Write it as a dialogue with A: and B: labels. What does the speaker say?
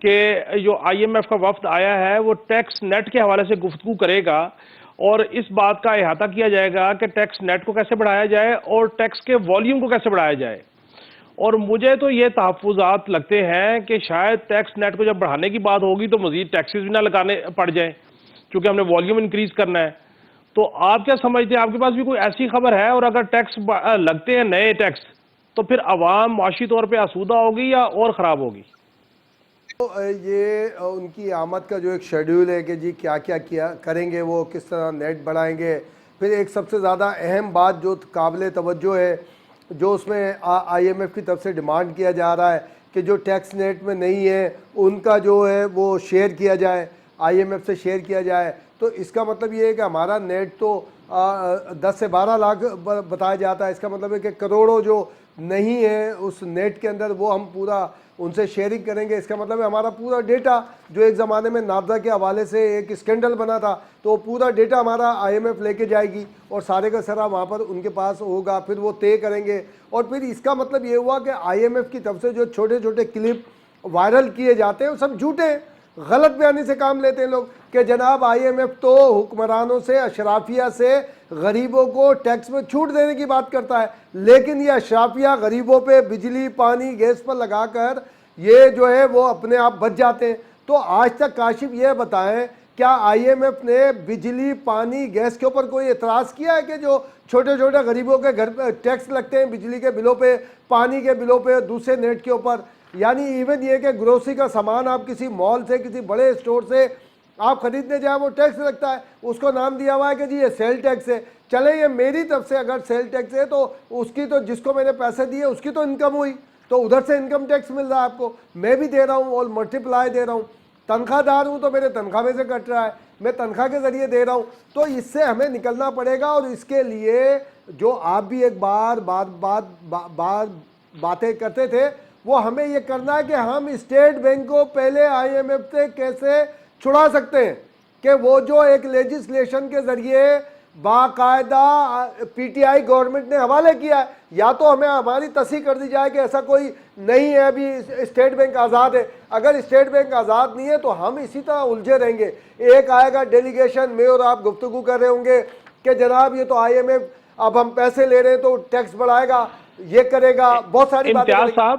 A: کہ جو I am F کا وفد آیا ہے وہ ٹیکس نیٹ کے حوالے سے گفتگو کرے گا اور اس بات کا احاطہ کیا جائے گا کہ ٹیکس نیٹ کو کیسے بڑھایا جائے اور ٹیکس کے والیوم کو کیسے بڑھایا جائے. اور مجھے تو یہ تحفظات لگتے ہیں کہ شاید ٹیکس نیٹ کو جب بڑھانے کی بات ہوگی تو مزید ٹیکسز بھی نہ لگانے پڑ جائیں کیونکہ ہم نے والیوم انکریز کرنا ہے. تو آپ کیا سمجھتے ہیں, آپ کے پاس بھی کوئی ایسی خبر ہے؟ اور اگر ٹیکس لگتے ہیں نئے ٹیکس تو پھر عوام معاشی طور پہ آسودہ ہوگی یا اور خراب ہوگی؟
B: تو یہ ان کی آمد کا جو ایک شیڈیول ہے کہ جی کیا کیا کریں گے, وہ کس طرح نیٹ بڑھائیں گے. پھر ایک سب سے زیادہ اہم بات جو قابل توجہ ہے, جو اس میں آئی ایم ایف کی طرف سے ڈیمانڈ کیا جا رہا ہے کہ جو ٹیکس نیٹ میں نہیں ہے ان کا جو ہے وہ شیئر کیا جائے, آئی ایم ایف سے شیئر کیا جائے. تو اس کا مطلب یہ ہے کہ ہمارا نیٹ تو 10 سے 12 لاکھ بتایا جاتا ہے. اس کا مطلب ہے کہ کروڑوں جو نہیں ہے اس نیٹ کے اندر وہ ہم پورا ان سے شیئرنگ کریں گے. اس کا مطلب ہے ہمارا پورا ڈیٹا جو ایک زمانے میں نابدہ کے حوالے سے ایک اسکینڈل بنا تھا, تو وہ پورا ڈیٹا ہمارا آئی ایم ایف لے کے جائے گی اور سارے کا سارا وہاں پر ان کے پاس ہوگا, پھر وہ طے کریں گے. اور پھر اس کا مطلب یہ ہوا کہ آئی ایم ایف کی طرف سے جو چھوٹے چھوٹے کلپ وائرل کیے جاتے ہیں وہ سب جھوٹے ہیں, غلط بیانی سے کام لیتے ہیں لوگ کہ جناب آئی ایم ایف تو حکمرانوں سے, اشرافیہ سے غریبوں کو ٹیکس میں چھوٹ دینے کی بات کرتا ہے, لیکن یہ اشرافیہ غریبوں پہ بجلی پانی گیس پر لگا کر یہ جو ہے وہ اپنے آپ بچ جاتے ہیں. تو آج تک کاشف یہ بتائیں کیا آئی ایم ایف نے بجلی پانی گیس کے اوپر کوئی اعتراض کیا ہے کہ جو چھوٹے چھوٹے غریبوں کے گھر پہ ٹیکس لگتے ہیں بجلی کے بلوں پہ, پانی کے بلوں پہ, دوسرے نیٹ کے اوپر. یعنی ایون یہ کہ گروسری کا سامان آپ کسی مال سے کسی بڑے اسٹور سے آپ خریدنے جائیں وہ ٹیکس لگتا ہے, اس کو نام دیا ہوا ہے کہ جی یہ سیل ٹیکس ہے. چلے یہ میری طرف سے اگر سیل ٹیکس ہے تو اس کی تو جس کو میں نے پیسے دیے اس کی تو انکم ہوئی, تو ادھر سے انکم ٹیکس مل رہا ہے آپ کو, میں بھی دے رہا ہوں اور ملٹیپلائی دے رہا ہوں. تنخواہ دار ہوں تو میرے تنخواہ میں سے کٹ رہا ہے, میں تنخواہ کے ذریعے دے رہا ہوں. تو اس سے ہمیں نکلنا پڑے گا اور اس کے لیے جو آپ بھی ایک بار باتیں کرتے تھے وہ ہمیں یہ کرنا ہے کہ ہم اسٹیٹ بینک کو پہلے آئی ایم ایف سے کیسے چھڑا سکتے ہیں کہ وہ جو ایک لیجسلیشن کے ذریعے باقاعدہ پی ٹی آئی گورنمنٹ نے حوالے کیا ہے, یا تو ہمیں ہماری تصحیح کر دی جائے کہ ایسا کوئی نہیں ہے, ابھی اسٹیٹ بینک آزاد ہے. اگر اسٹیٹ بینک آزاد نہیں ہے تو ہم اسی طرح الجھے رہیں گے. ایک آئے گا ڈیلیگیشن میں اور آپ گفتگو کر رہے ہوں گے کہ جناب یہ تو آئی ایم ایف اب ہم پیسے لے رہے ہیں تو ٹیکس بڑھائے گا, یہ کرے گا, بہت ساری باتیں.
A: امتیاز صاحب